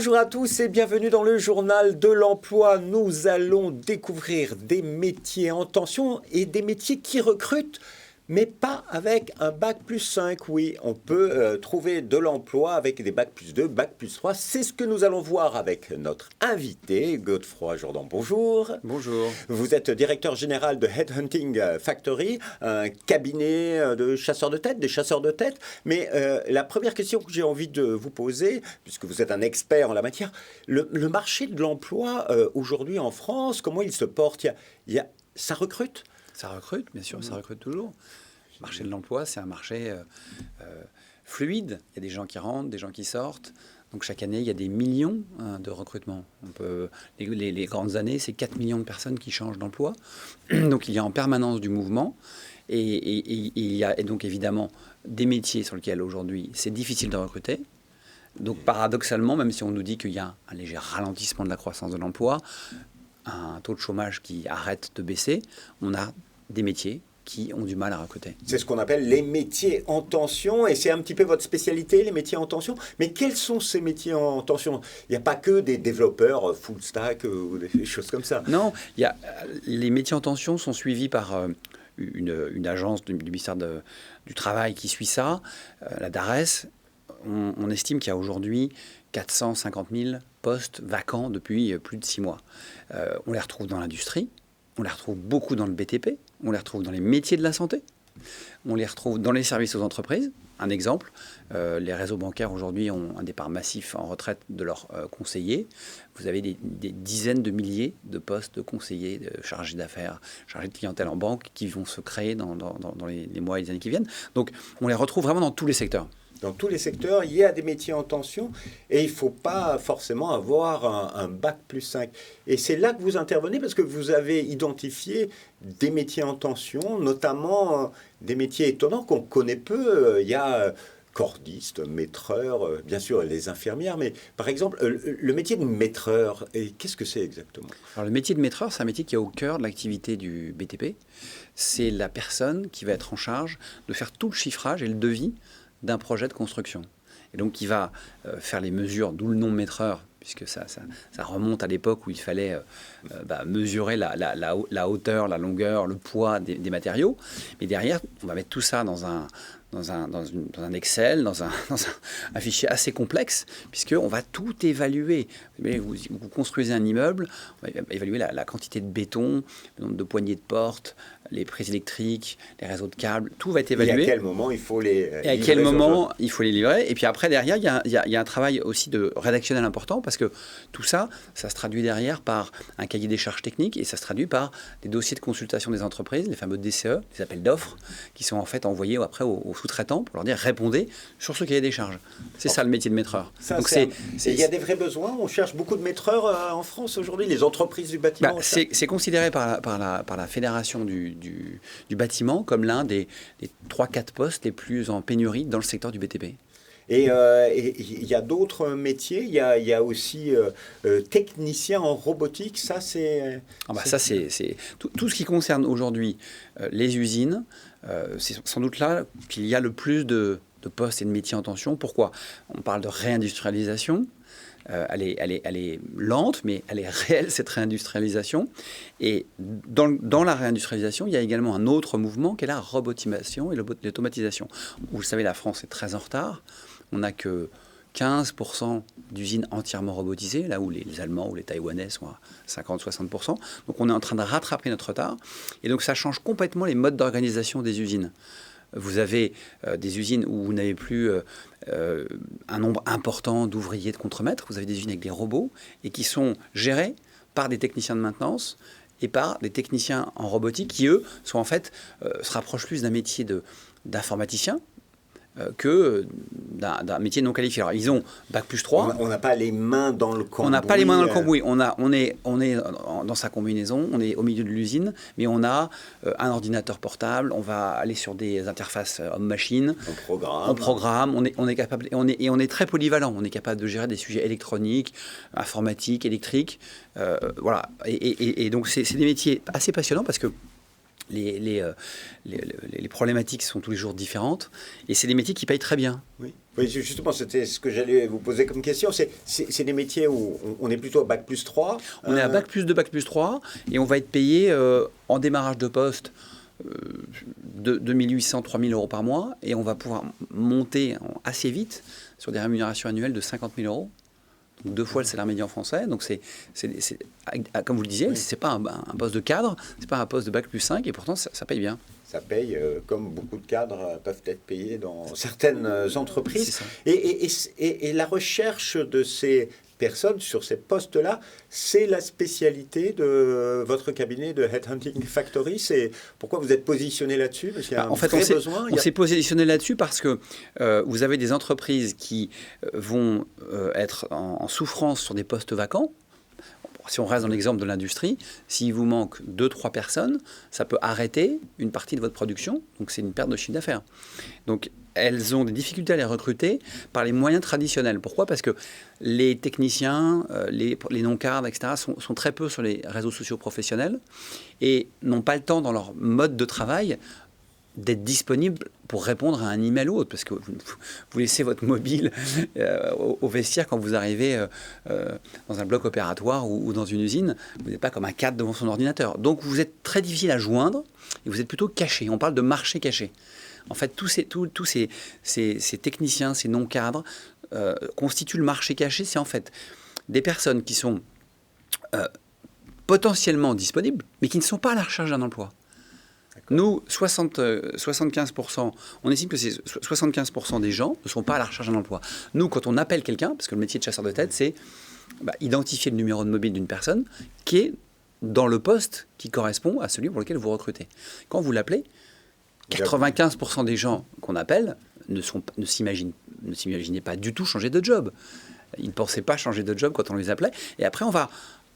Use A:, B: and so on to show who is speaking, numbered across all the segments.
A: Bonjour à tous et bienvenue dans le journal de l'emploi. Nous allons découvrir des métiers en tension et des métiers qui recrutent, mais pas avec un bac+5. Oui, on peut trouver de l'emploi avec des bac+2, bac+3. C'est ce que nous allons voir avec notre invité, Godefroy Jourdan. Bonjour.
B: Bonjour.
A: Vous êtes directeur général de Headhunting Factory, un cabinet de chasseurs de tête, des chasseurs de tête. Mais la première question que j'ai envie de vous poser, puisque vous êtes un expert en la matière, le marché de l'emploi aujourd'hui en France, comment il se porte? Ça recrute?
B: Ça recrute, bien sûr, ça recrute toujours. Le marché de l'emploi, c'est un marché fluide. Il y a des gens qui rentrent, des gens qui sortent. Donc chaque année, il y a des millions de recrutements. Les grandes années, c'est 4 millions de personnes qui changent d'emploi. Donc il y a en permanence du mouvement. Et il y a donc évidemment des métiers sur lesquels aujourd'hui, c'est difficile de recruter. Donc paradoxalement, même si on nous dit qu'il y a un léger ralentissement de la croissance de l'emploi, un taux de chômage qui arrête de baisser, on a des métiers qui ont du mal à recruter.
A: C'est ce qu'on appelle les métiers en tension, et c'est un petit peu votre spécialité, les métiers en tension. Mais quels sont ces métiers en tension? Il n'y a pas que des développeurs full stack ou des choses comme ça.
B: Non, les métiers en tension sont suivis par une agence du ministère du Travail qui suit ça, la DARES. On estime qu'il y a aujourd'hui 450 000 postes vacants depuis plus de 6 mois. On les retrouve dans l'industrie, on les retrouve beaucoup dans le BTP, on les retrouve dans les métiers de la santé, on les retrouve dans les services aux entreprises. Un exemple, les réseaux bancaires aujourd'hui ont un départ massif en retraite de leurs conseillers. Vous avez des dizaines de milliers de postes de conseillers, de chargés d'affaires, chargés de clientèle en banque qui vont se créer dans les mois et les années qui viennent. Donc on les retrouve vraiment dans tous les secteurs.
A: Dans tous les secteurs, il y a des métiers en tension et il ne faut pas forcément avoir un bac+5. Et c'est là que vous intervenez parce que vous avez identifié des métiers en tension, notamment des métiers étonnants qu'on connaît peu. Il y a cordistes, maîtreurs, bien sûr les infirmières, mais par exemple, le métier de maîtreur, qu'est-ce que c'est exactement?
B: Alors, le métier de maîtreur, c'est un métier qui est au cœur de l'activité du BTP. C'est la personne qui va être en charge de faire tout le chiffrage et le devis d'un projet de construction. Et donc, qui va faire les mesures, d'où le nom maîtreur, puisque ça remonte à l'époque où il fallait mesurer la hauteur, la longueur, le poids des matériaux. Mais derrière, on va mettre tout ça dans un Excel, dans un fichier assez complexe, puisqu'on va tout évaluer. Vous construisez un immeuble, on va évaluer la quantité de béton, le nombre de poignées de porte, les prises électriques, les réseaux de câbles, tout va être évalué.
A: Et à quel moment il faut les livrer?
B: Et à quel moment il faut les livrer. Et puis après, derrière, il y a un travail aussi de rédactionnel important, parce que tout ça se traduit derrière par un cahier des charges techniques, et ça se traduit par des dossiers de consultation des entreprises, les fameux DCE, les appels d'offres, qui sont en fait envoyés après aux sous-traitants pour leur dire répondez sur ce cahier des charges. C'est ça le métier de maîtreur.
A: Donc il y a des vrais besoins. On cherche beaucoup de maîtreurs en France aujourd'hui, les entreprises du bâtiment.
B: C'est considéré par la fédération du bâtiment comme l'un des 3-4 postes les plus en pénurie dans le secteur du BTP.
A: Et il y a d'autres métiers. Il y a aussi technicien en robotique. Ça, c'est...
B: c'est tout ce qui concerne aujourd'hui les usines. C'est sans doute là qu'il y a le plus de postes et de métiers en tension. Pourquoi? On parle de réindustrialisation. Elle est lente, mais elle est réelle, cette réindustrialisation. Et dans la réindustrialisation, il y a également un autre mouvement qui est la robotisation et l'automatisation. Vous le savez, la France est très en retard. On n'a que 15% d'usines entièrement robotisées, là où les Allemands ou les Taïwanais sont à 50-60%. Donc on est en train de rattraper notre retard. Et donc ça change complètement les modes d'organisation des usines. Vous avez des usines où vous n'avez plus un nombre important d'ouvriers de contremaîtres. Vous avez des usines avec des robots et qui sont gérés par des techniciens de maintenance et par des techniciens en robotique qui, eux, se rapprochent plus d'un métier d'informaticien que d'un métier non qualifié. Alors, ils ont bac+3.
A: On n'a pas les mains dans le cambouis.
B: On n'a pas les mains dans le cambouis. On est dans sa combinaison, on est au milieu de l'usine, mais on a un ordinateur portable, on va aller sur des interfaces homme-machine. On programme, on est capable, et on est très polyvalent. On est capable de gérer des sujets électroniques, informatiques, électriques. Voilà. Et donc, c'est des métiers assez passionnants parce que les problématiques sont tous les jours différentes et c'est des métiers qui payent très bien.
A: Oui. Oui, justement, c'était ce que j'allais vous poser comme question. C'est des métiers où on est plutôt à bac plus 3.
B: On est à bac plus 2, bac plus 3, et on va être payé en démarrage de poste de 2800, 3000 euros par mois, et on va pouvoir monter assez vite sur des rémunérations annuelles de 50 000 euros. Donc 2 fois le salaire médian français. Donc comme vous le disiez, c'est pas un poste de cadre, c'est pas un poste de bac plus 5, et pourtant ça paye bien.
A: Ça paye comme beaucoup de cadres peuvent être payés dans certaines entreprises. Et la recherche de ces personnes sur ces postes-là, c'est la spécialité de votre cabinet de Headhunting Factory. C'est pourquoi vous êtes positionné là-dessus, parce qu'il y a besoin.
B: On s'est positionné là-dessus parce que vous avez des entreprises qui vont être en souffrance sur des postes vacants. Si on reste dans l'exemple de l'industrie, s'il vous manque 2-3 personnes, ça peut arrêter une partie de votre production. Donc, c'est une perte de chiffre d'affaires. Donc, elles ont des difficultés à les recruter par les moyens traditionnels. Pourquoi ? Parce que les techniciens, les non-cadres, etc., sont très peu sur les réseaux sociaux professionnels et n'ont pas le temps dans leur mode de travail d'être disponible pour répondre à un email ou autre, parce que vous laissez votre mobile au vestiaire quand vous arrivez dans un bloc opératoire ou dans une usine. Vous n'êtes pas comme un cadre devant son ordinateur. Donc vous êtes très difficile à joindre et vous êtes plutôt caché. On parle de marché caché. En fait, tous ces techniciens, ces non-cadres constituent le marché caché. C'est en fait des personnes qui sont potentiellement disponibles, mais qui ne sont pas à la recherche d'un emploi. Nous, 75%, on estime que c'est 75% des gens ne sont pas à la recherche d'un emploi. Nous, quand on appelle quelqu'un, parce que le métier de chasseur de tête, c'est identifier le numéro de mobile d'une personne qui est dans le poste qui correspond à celui pour lequel vous recrutez. Quand vous l'appelez, 95% des gens qu'on appelle ne s'imaginaient pas du tout changer de job. Ils ne pensaient pas changer de job quand on les appelait. Et après, on va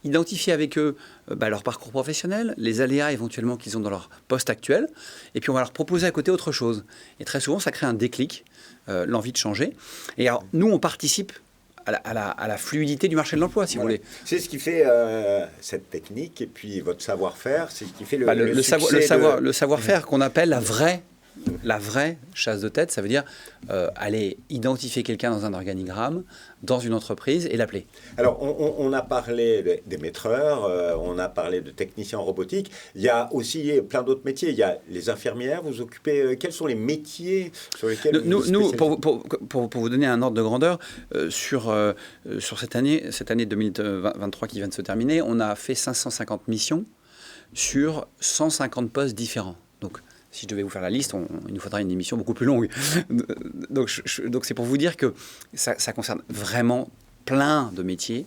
B: identifier avec eux leur parcours professionnel, les aléas éventuellement qu'ils ont dans leur poste actuel, et puis on va leur proposer à côté autre chose. Et très souvent, ça crée un déclic, l'envie de changer. Et alors, nous, on participe à la fluidité du marché de l'emploi, si vous voulez.
A: C'est ce qui fait cette technique, et puis votre savoir-faire, c'est ce qui fait le
B: savoir-faire qu'on appelle la vraie chasse de tête. Ça veut dire aller identifier quelqu'un dans un organigramme, dans une entreprise, et l'appeler.
A: Alors, on a parlé des maîtreurs, on a parlé de techniciens en robotique. Il y a aussi plein d'autres métiers. Il y a les infirmières. Vous occupez... quels sont les métiers sur lesquels
B: nous pour vous donner un ordre de grandeur, sur cette année 2023 qui vient de se terminer, on a fait 550 missions sur 150 postes différents. Donc, si je devais vous faire la liste, il nous faudrait une émission beaucoup plus longue. Donc c'est pour vous dire que ça concerne vraiment plein de métiers,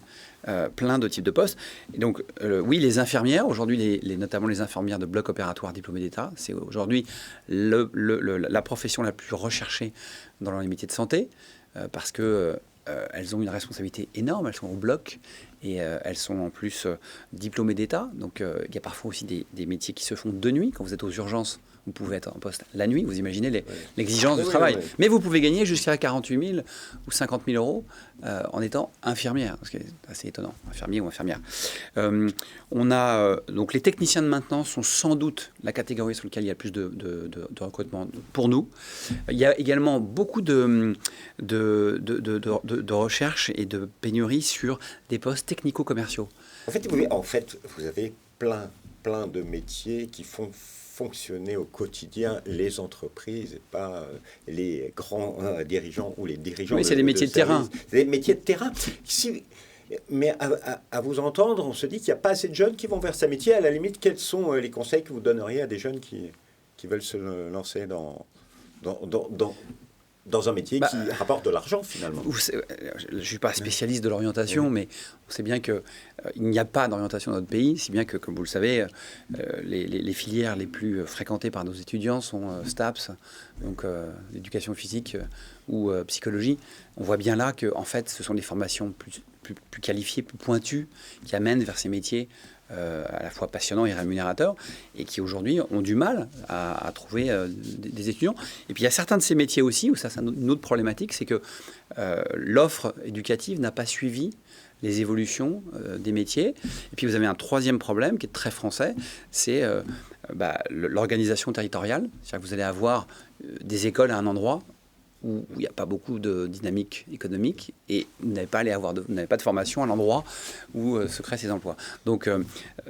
B: plein de types de postes. Et donc, oui, les infirmières, aujourd'hui, notamment les infirmières de bloc opératoire diplômées d'État, c'est aujourd'hui la profession la plus recherchée dans les métiers de santé, parce que elles ont une responsabilité énorme, elles sont au bloc et elles sont en plus diplômées d'État. Donc il y a parfois aussi des métiers qui se font de nuit. Quand vous êtes aux urgences, vous pouvez être en poste la nuit, vous imaginez l'exigence du travail. Oui. Mais vous pouvez gagner jusqu'à 48 000 ou 50 000 euros en étant infirmière, ce qui est assez étonnant, infirmier ou infirmière. Donc les techniciens de maintenance sont sans doute la catégorie sur laquelle il y a le plus de recrutement pour nous. Il y a également beaucoup de recherche et de pénurie sur des postes technico-commerciaux.
A: En fait, vous avez plein de métiers qui font fonctionner au quotidien les entreprises et pas les grands dirigeants ou les dirigeants.
B: Oui, c'est des métiers de terrain.
A: C'est des métiers de terrain. Mais à vous entendre, on se dit qu'il n'y a pas assez de jeunes qui vont vers ce métier. À la limite, quels sont les conseils que vous donneriez à des jeunes qui veulent se lancer dans un métier qui rapporte de l'argent, finalement?
B: Je ne suis pas spécialiste de l'orientation, mais on sait bien qu'il n'y a pas d'orientation dans notre pays, si bien que, comme vous le savez, les filières les plus fréquentées par nos étudiants sont STAPS, donc éducation physique ou psychologie. On voit bien là que, en fait, ce sont des formations plus qualifiées, plus pointues, qui amènent vers ces métiers à la fois passionnants et rémunérateurs, et qui aujourd'hui ont du mal à trouver des étudiants. Et puis il y a certains de ces métiers aussi, où ça c'est une autre problématique, c'est que l'offre éducative n'a pas suivi les évolutions des métiers. Et puis vous avez un troisième problème qui est très français, c'est l'organisation territoriale. C'est-à-dire que vous allez avoir des écoles à un endroit où il n'y a pas beaucoup de dynamique économique et vous n'avez pas de formation à l'endroit où se créent ces emplois. Donc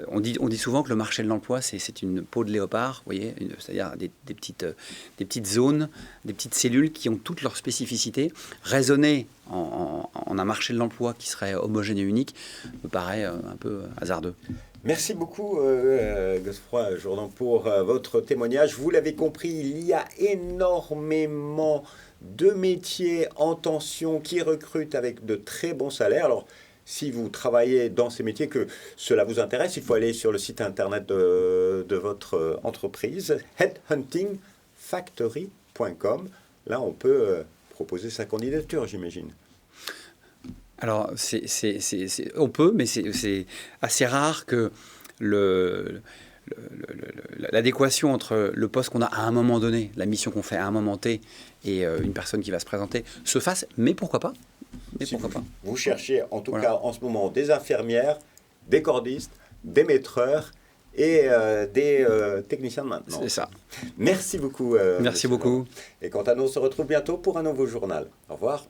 B: on dit souvent que le marché de l'emploi, c'est une peau de léopard, vous voyez, c'est-à-dire des petites zones, des petites cellules qui ont toutes leurs spécificités. Raisonner en un marché de l'emploi qui serait homogène et unique me paraît un peu hasardeux.
A: Merci beaucoup, Godefroy Jourdan, pour votre témoignage. Vous l'avez compris, il y a énormément de métiers en tension qui recrutent avec de très bons salaires. Alors, si vous travaillez dans ces métiers, que cela vous intéresse, il faut aller sur le site internet de votre entreprise, headhuntingfactory.com. Là, on peut proposer sa candidature, j'imagine.
B: Alors, on peut, mais c'est assez rare que l'adéquation entre le poste qu'on a à un moment donné, la mission qu'on fait à un moment T, et une personne qui va se présenter se fasse, mais pourquoi pas.
A: Vous cherchez en tout cas en ce moment des infirmières, des cordistes, des maîtreurs et des techniciens de maintenance.
B: C'est ça.
A: Merci beaucoup.
B: Merci beaucoup.
A: Et quant à nous, on se retrouve bientôt pour un nouveau journal. Au revoir.